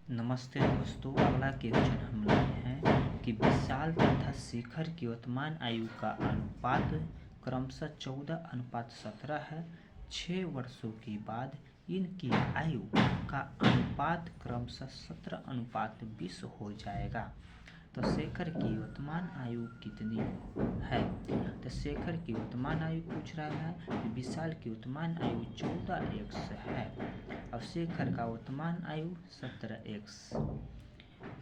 नमस्ते दोस्तों, अगला क्वेश्चन हम लाए हैं कि विशाल तथा शेखर की वर्तमान आयु का अनुपात क्रमशः 14:17 है। 6 वर्षों के बाद इनकी आयु का अनुपात क्रमशः 17:20 हो जाएगा। तो शेखर की वर्तमान आयु कितनी है? तो शेखर की वर्तमान आयु पूछ रहा है कि विशाल की वर्तमान आयु 14x है और शेखर का वर्तमान आयु 17x।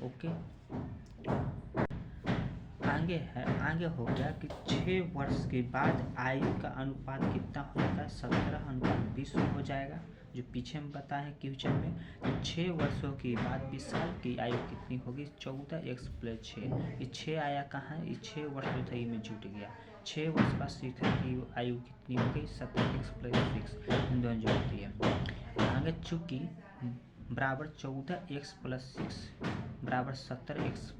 ओके, आगे हो गया कि 6 वर्ष के बाद आयु का अनुपात कितना हो जाता है? 17:20 हो जाएगा, जो पीछे में बताए क्वेश्चन में। तो 6 वर्षों के बाद विशाल की आयु कितनी होगी? 14x + 6। ये 6 आया कहाँ है? ये 6 वर्ष जो था ये में जुट गया। 6 वर्ष बाद शेखर की आयु कितनी हो गई? 17x + 6, इन दोनों जोड़ दिए। आगे चूँकि बराबर 14x + 6 बराबर 17x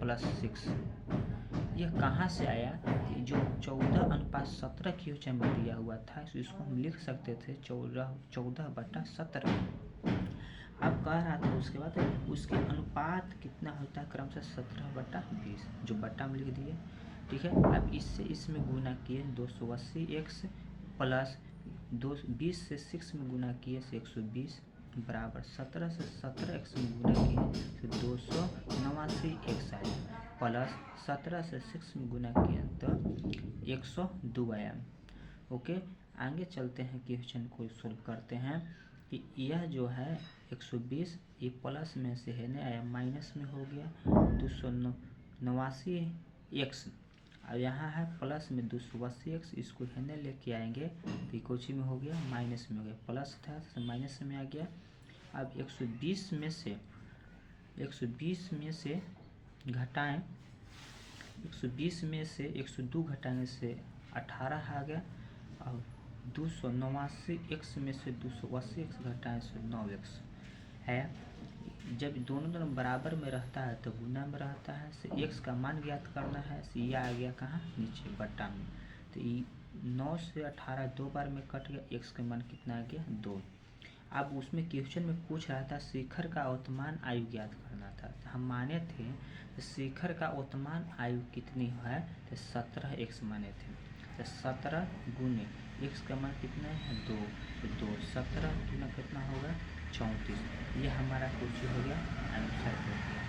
+ 6, यह कहाँ से आया? जो 14:17 क्वेश्चन में दिया हुआ था, इसको हम लिख सकते थे 14/17। अब कह रहा था उसके बाद उसके अनुपात कितना होता है? क्रमशः 17/20, जो बट्टा में लिख दिए। ठीक है, अब इससे इसमें गुना किए 280x प्लस 20 से 6 में गुना किए 120 बराबर 17 से 17x में गुना किए तो 289x आया, प्लस 17 से 6 में गुना किए तो 102 आया। ओके, आगे चलते हैं, क्वेश्चन को सोल्व करते हैं कि यह जो है 120 ये प्लस में से है नहीं आया, माइनस में हो गया 289x, और यहाँ है प्लस में 280x, इसको है नहीं लेके आएंगे तो कोची में हो गया? माइनस में हो गया। प्लस था तो माइनस में आ गया। अब 120 में से घटाएं, 120 में से 102 घटाने से 18 आ गया, और 289x में से 280x घटाएं से 9x है। जब दोनों बराबर में रहता है तो गुना में रहता है, से x का मान ज्ञात करना है। से ये आ गया कहाँ? नीचे बट्टा में। तो 9 से 18 दो बार में कट गया, x का मान कितना आ गया? 2। अब उसमें क्वेश्चन में पूछ रहा था शेखर का वर्तमान आयु ज्ञात करना था। तो हम माने थे शेखर का वर्तमान आयु कितनी है? तो 17x माने थे। तो 17 गुने x का मान कितना है? 2। तो 2 17 गुना कितना होगा? 34। यह हमारा क्वेश्चन हो गया आंसर हो गया।